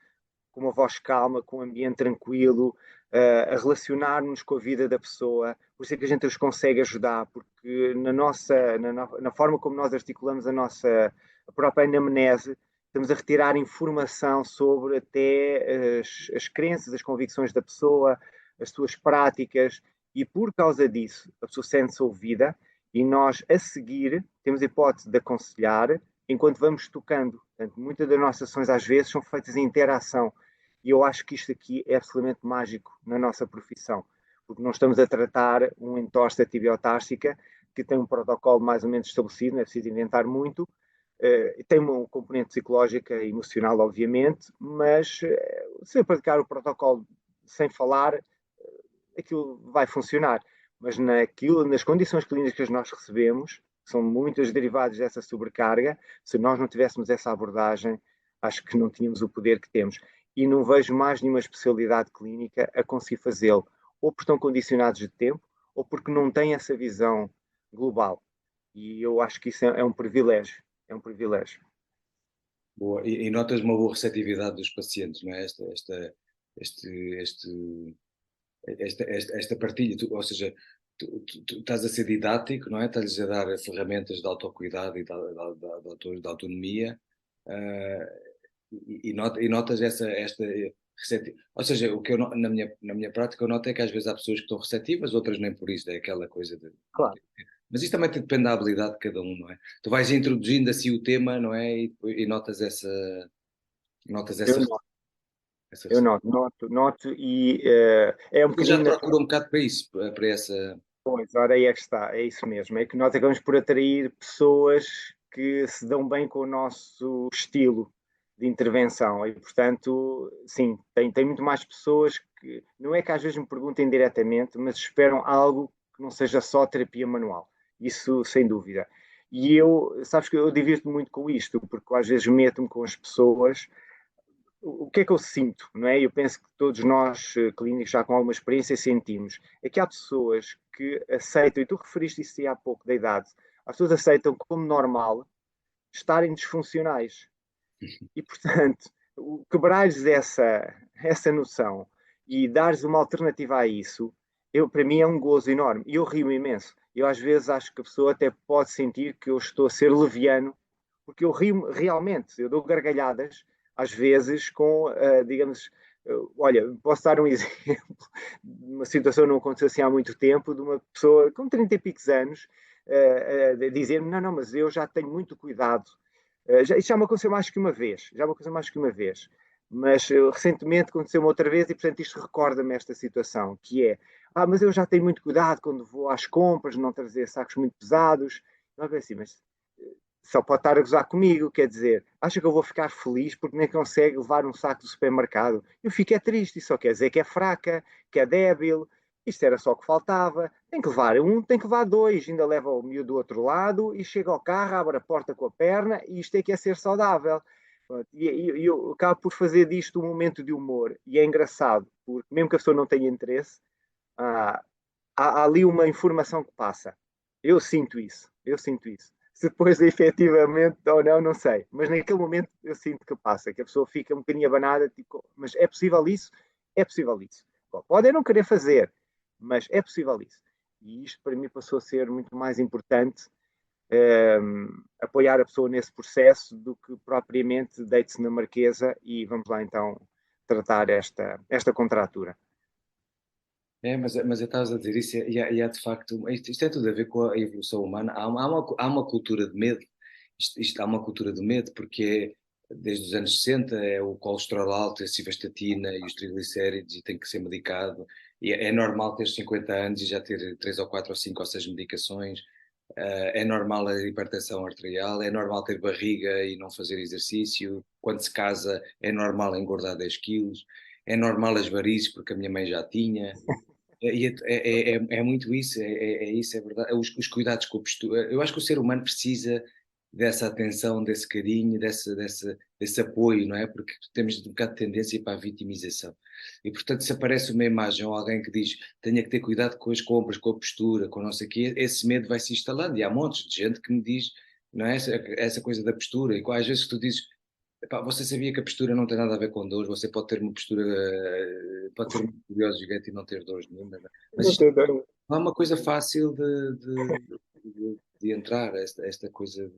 com uma voz calma, com um ambiente tranquilo, a relacionar-nos com a vida da pessoa. Por isso é que a gente os consegue ajudar, porque na forma como nós articulamos a própria anamnese, estamos a retirar informação sobre até as crenças, as convicções da pessoa, as suas práticas, e por causa disso a pessoa sente-se ouvida e nós a seguir temos a hipótese de aconselhar enquanto vamos tocando. Portanto, muitas das nossas ações às vezes são feitas em interação. E eu acho que isto aqui é absolutamente mágico na nossa profissão, porque não estamos a tratar um entorse tibiotársica que tem um protocolo mais ou menos estabelecido, não é preciso inventar muito, tem uma componente psicológica e emocional, obviamente, mas se eu praticar o protocolo sem falar, aquilo vai funcionar. Mas nas condições clínicas que nós recebemos, que são muitas derivadas dessa sobrecarga, se nós não tivéssemos essa abordagem, acho que não tínhamos o poder que temos. E não vejo mais nenhuma especialidade clínica a conseguir fazê-lo, ou porque estão condicionados de tempo, ou porque não têm essa visão global. E eu acho que isso é um privilégio. É um privilégio. Boa. E notas uma boa receptividade dos pacientes, não é? Este, este, esta partilha, ou seja, tu estás a ser didático, não é? Estás a dar ferramentas de autocuidado e de autonomia, e notas esta receptividade. Ou seja, o que eu na minha prática eu noto é que às vezes há pessoas que estão receptivas, outras nem por isso, é aquela coisa de. Claro. Mas isto também depende da habilidade de cada um, não é? Tu vais introduzindo assim o tema, não é? E notas Eu essa, noto, essa eu receptividade. noto e é um Eu já te bocadinho procuro um bocado para isso, para essa. Pois, ora aí é que está, é isso mesmo. É que nós acabamos por atrair pessoas que se dão bem com o nosso estilo de intervenção e, portanto, sim, tem muito mais pessoas que, não é que às vezes me perguntem diretamente, mas esperam algo que não seja só terapia manual. Isso, sem dúvida. E eu, sabes que eu divirto muito com isto, porque às vezes meto-me com as pessoas o que é que eu sinto, não é? Eu penso que todos nós, clínicos, já com alguma experiência, sentimos. É que há pessoas que aceitam, e tu referiste isso aí há pouco da idade, as pessoas aceitam como normal estarem disfuncionais. E, portanto, quebrares essa noção e dares uma alternativa a isso, para mim é um gozo enorme. E eu rio imenso. Eu, às vezes, acho que a pessoa até pode sentir que eu estou a ser leviano, porque eu rio realmente, eu dou gargalhadas, às vezes, com, digamos, olha, posso dar um exemplo de uma situação que não aconteceu assim há muito tempo, de uma pessoa com 30 e picos anos, dizer-me, não, mas eu já tenho muito cuidado. Isto já me aconteceu mais que uma vez, já me aconteceu mais que uma vez, mas recentemente aconteceu uma outra vez e, portanto, isto recorda-me esta situação, que é, mas eu já tenho muito cuidado quando vou às compras, não trazer sacos muito pesados. Não é assim, mas só pode estar a gozar comigo, quer dizer, acha que eu vou ficar feliz porque nem consegue levar um saco do supermercado? Eu fico é triste, isso só quer dizer que é fraca, que é débil, isto era só o que faltava, tem que levar um, tem que levar dois, ainda leva o miúdo do outro lado e chega ao carro, abre a porta com a perna e isto é que é ser saudável. E eu acabo por fazer disto um momento de humor e é engraçado, porque mesmo que a pessoa não tenha interesse, há, há ali uma informação que passa. Eu sinto isso, eu sinto isso. Se depois efetivamente ou não, não sei. Mas naquele momento eu sinto que passa, que a pessoa fica um bocadinho abanada, tipo, mas é possível isso? É possível isso. Pode não querer fazer, mas é possível isso. E isto para mim passou a ser muito mais importante apoiar a pessoa nesse processo do que propriamente deite-se na marquesa e vamos lá então tratar esta contratura. Mas eu estava a dizer isso, e há de facto, isto tem tudo a ver com a evolução humana. Há uma cultura de medo, há uma cultura de medo, porque desde os anos 60 é o colesterol alto, a civastatina e os triglicéridos, e tem que ser medicado. E é normal ter 50 anos e já ter 3 ou 4 ou 5 ou 6 medicações. É normal a hipertensão arterial, é normal ter barriga e não fazer exercício. Quando se casa, é normal engordar 10 quilos. É normal as varizes, porque a minha mãe já tinha. É muito isso, é isso, é verdade. Os cuidados com a postura. Eu acho que o ser humano precisa dessa atenção, desse carinho, desse apoio, não é? Porque temos um bocado de tendência para a vitimização. E, portanto, se aparece uma imagem ou alguém que diz tenha que ter cuidado com as compras, com a postura, com não sei o quê, esse medo vai se instalando. E há montes de gente que me diz, não é? Essa coisa da postura. E às vezes tu dizes, epá, você sabia que a postura não tem nada a ver com dores, você pode ter uma postura, pode ter uma postura gigante e não ter dores nenhuma, não é? Mas Não isto tem dor. não é uma coisa fácil de entrar, esta coisa.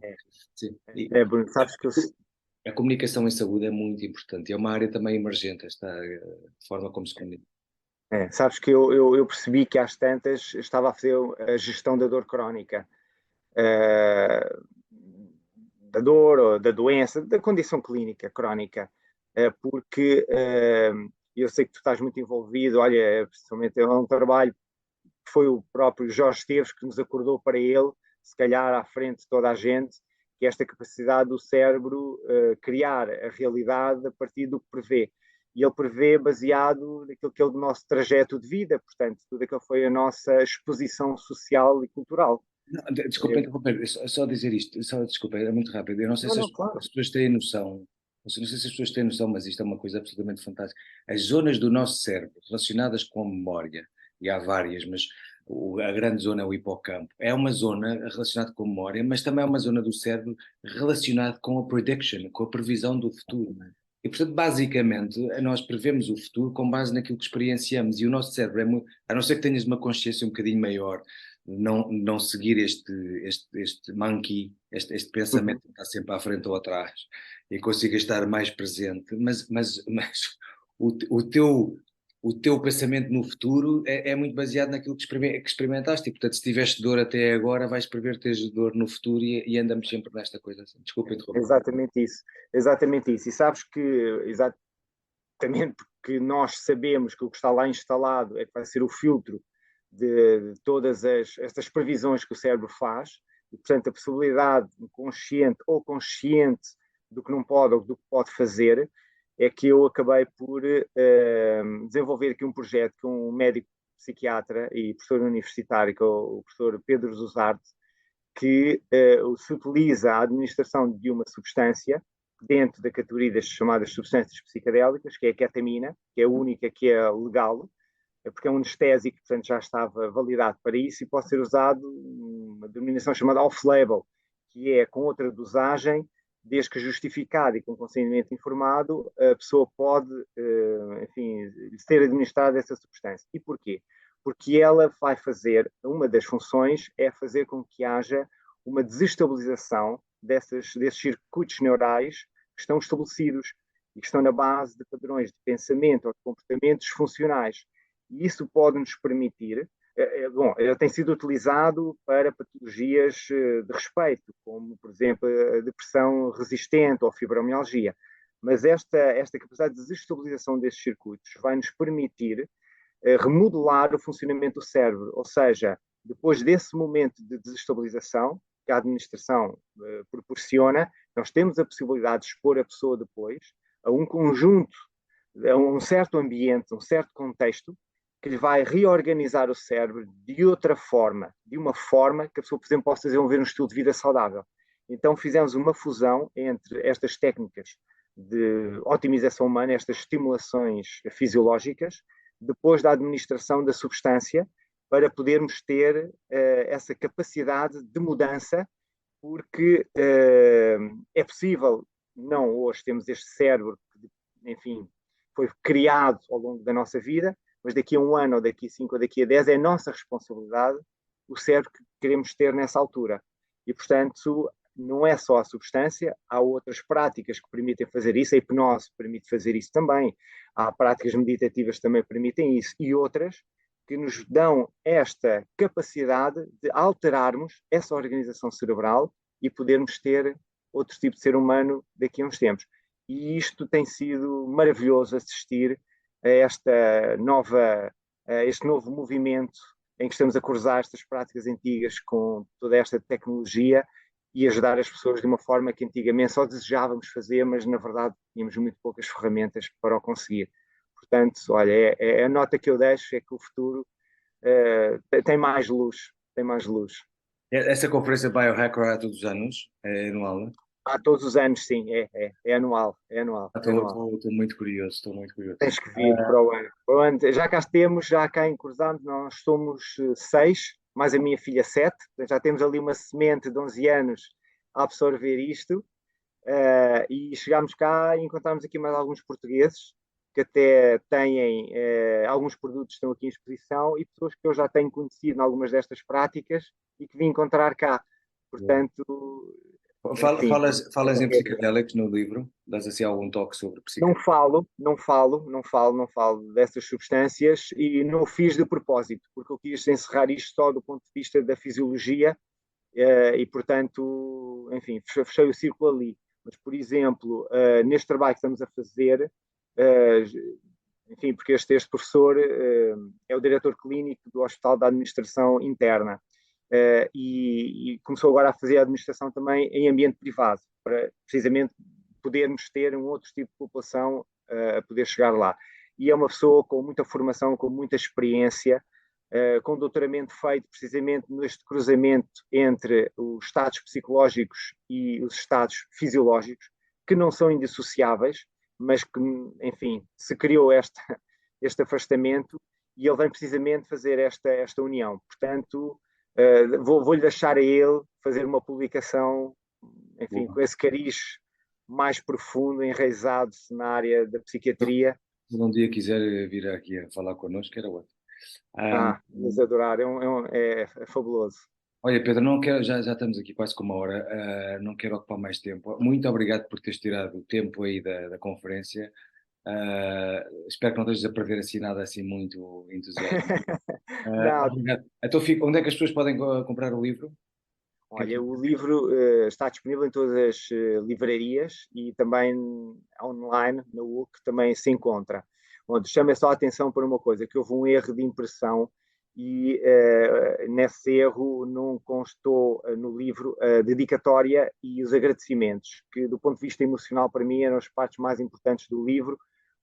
Sim. E Bruno, sabes que eu, a comunicação em saúde é muito importante e é uma área também emergente, a forma como se comunica. sabes que eu percebi que às tantas estava a fazer a gestão da dor crónica, eh, da dor ou da doença, da condição clínica crónica, porque eu sei que tu estás muito envolvido, olha, principalmente é um trabalho que foi o próprio Jorge Esteves que nos acordou para ele, se calhar à frente de toda a gente, que é esta capacidade do cérebro criar a realidade a partir do que prevê. E ele prevê baseado naquilo que é o nosso trajeto de vida, portanto, tudo aquilo que foi a nossa exposição social e cultural. Não, desculpa interromper, só dizer isto, desculpa, é muito rápido. Eu não sei Não, se não, claro. as pessoas têm noção, não sei se as pessoas têm noção, mas isto é uma coisa absolutamente fantástica. As zonas do nosso cérebro relacionadas com a memória, e há várias, mas a grande zona é o hipocampo. É uma zona relacionada com a memória, mas também é uma zona do cérebro relacionada com a prediction, com a previsão do futuro. E, portanto, basicamente, nós prevemos o futuro com base naquilo que experienciamos. E o nosso cérebro é muito, a não ser que tenhas uma consciência um bocadinho maior, não seguir este monkey, este pensamento que está sempre à frente ou atrás, e consiga estar mais presente, mas o teu pensamento no futuro é muito baseado naquilo que experimentaste, e portanto se tiveste dor até agora, vais prever teres dor no futuro, e andamos sempre nesta coisa assim. Desculpa interromper. Exatamente isso. E sabes que, exatamente porque nós sabemos que o que está lá instalado é que vai ser o filtro de todas estas previsões que o cérebro faz, e portanto a possibilidade consciente ou consciente do que não pode ou do que pode fazer, é que eu acabei por desenvolver aqui um projeto com um médico psiquiatra e professor universitário, que é o professor Pedro Zuzarte, que se utiliza a administração de uma substância dentro da categoria das chamadas substâncias psicodélicas, que é a ketamina, que é a única que é legal, porque é um anestésico, portanto já estava validado para isso, e pode ser usado uma denominação chamada off-label, que é com outra dosagem, desde que justificado e com consentimento informado, a pessoa pode, enfim, ser administrada essa substância. E porquê? Porque ela vai fazer, uma das funções é fazer com que haja uma desestabilização desses circuitos neurais que estão estabelecidos e que estão na base de padrões de pensamento ou de comportamentos funcionais. E isso pode nos permitir, bom, ele tem sido utilizado para patologias de respeito, como, por exemplo, a depressão resistente ou fibromialgia. Mas esta capacidade de desestabilização desses circuitos vai nos permitir remodelar o funcionamento do cérebro, ou seja, depois desse momento de desestabilização que a administração proporciona, nós temos a possibilidade de expor a pessoa depois a um conjunto, a um certo ambiente, um certo contexto, que lhe vai reorganizar o cérebro de outra forma, de uma forma que a pessoa, por exemplo, possa desenvolver um estilo de vida saudável. Então fizemos uma fusão entre estas técnicas de otimização humana, estas estimulações fisiológicas, depois da administração da substância, para podermos ter essa capacidade de mudança, porque é possível, não hoje temos este cérebro que, enfim, foi criado ao longo da nossa vida, mas daqui a um ano, ou daqui a 5, ou daqui a 10, é nossa responsabilidade o cérebro que queremos ter nessa altura. E, portanto, não é só a substância, há outras práticas que permitem fazer isso, a hipnose permite fazer isso também, há práticas meditativas que também permitem isso, e outras que nos dão esta capacidade de alterarmos essa organização cerebral e podermos ter outro tipo de ser humano daqui a uns tempos. E isto tem sido maravilhoso assistir a este novo movimento em que estamos a cruzar estas práticas antigas com toda esta tecnologia e ajudar as pessoas de uma forma que antigamente só desejávamos fazer, mas na verdade tínhamos muito poucas ferramentas para o conseguir. Portanto, olha, a nota que eu deixo é que o futuro tem mais luz, tem mais luz. Essa conferência Biohacker há todos os anos, é anual? Há todos os anos, sim, é anual, é anual. Estou muito curioso, estou muito curioso. Tens que vir para o ano. Para o ano. Já cá temos, já cá encruzamos, nós somos 6, mais a minha filha 7, já temos ali uma semente de 11 anos a absorver isto, e chegámos cá e encontramos aqui mais alguns portugueses que até têm alguns produtos que estão aqui em exposição, e pessoas que eu já tenho conhecido em algumas destas práticas e que vim encontrar cá. Portanto, enfim, Falas em psicodélicos no livro? Dás assim algum toque sobre psicodélicos? não falo dessas substâncias, e não o fiz de propósito, porque eu quis encerrar isto só do ponto de vista da fisiologia, e portanto, enfim, fechei o círculo ali. Mas, por exemplo, neste trabalho que estamos a fazer, enfim, porque este professor é o diretor clínico do Hospital da Administração Interna, e começou agora a fazer a administração também em ambiente privado, para precisamente podermos ter um outro tipo de população a poder chegar lá. E é uma pessoa com muita formação, com muita experiência, com doutoramento feito precisamente neste cruzamento entre os estados psicológicos e os estados fisiológicos, que não são indissociáveis, mas que, enfim, se criou este afastamento e ele vem precisamente fazer esta união. Portanto, vou-lhe deixar a ele fazer uma publicação, enfim, com esse cariz mais profundo, enraizado na área da psiquiatria. Se um dia quiser vir aqui a falar connosco, era ótimo. Mas adorar, é fabuloso. Olha, Pedro, não quero, já estamos aqui quase com uma hora, não quero ocupar mais tempo. Muito obrigado por teres tirado o tempo aí da conferência. Espero que não estejas a perder assim nada assim muito entusiasmo. Não, Obrigado. Então, onde é que as pessoas podem comprar o livro? olha, o livro está disponível em todas as livrarias e também online, no UC, também se encontra. Onde chama só a atenção para uma coisa, que houve um erro de impressão e nesse erro não constou no livro a dedicatória e os agradecimentos, que do ponto de vista emocional para mim eram as partes mais importantes do livro,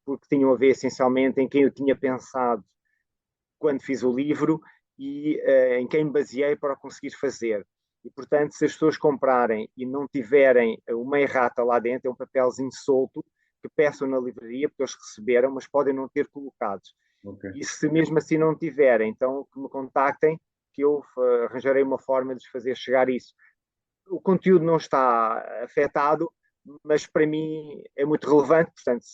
porque tinham a ver essencialmente em quem eu tinha pensado quando fiz o livro e em quem me baseei para o conseguir fazer. E, portanto, se as pessoas comprarem e não tiverem uma errata lá dentro, é um papelzinho solto, que peçam na livraria, porque eles receberam, mas podem não ter colocado. Okay. E se mesmo assim não tiverem, então que me contactem, que eu arranjarei uma forma de fazer chegar isso. O conteúdo não está afetado, mas para mim é muito relevante, portanto,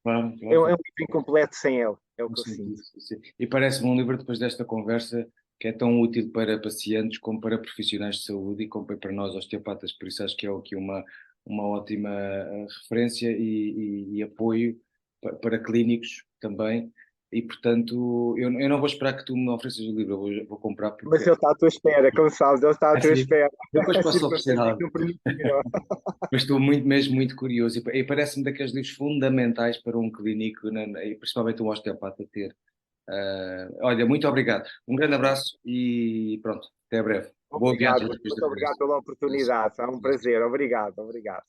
Claro. é um livro incompleto sem ele, é o que eu sinto. Sim. E parece-me um livro, depois desta conversa, que é tão útil para pacientes como para profissionais de saúde e como para nós osteopatas, por isso acho que é aqui uma ótima referência e apoio para clínicos também. E portanto, eu não vou esperar que tu me ofereças o livro, eu vou comprar porque. Mas ele está à tua espera, como sabes, ele está à tua espera. Depois As posso oferecer circunstâncias algo. não permitiram. Mas estou mesmo muito curioso e parece-me daqueles livros fundamentais para um clínico e principalmente um osteopata ter. Olha, muito obrigado. Um grande abraço e pronto, até breve. Boa Obrigado, viagem depois de muito obrigado regresso. pela oportunidade. É um prazer. Obrigado, obrigado.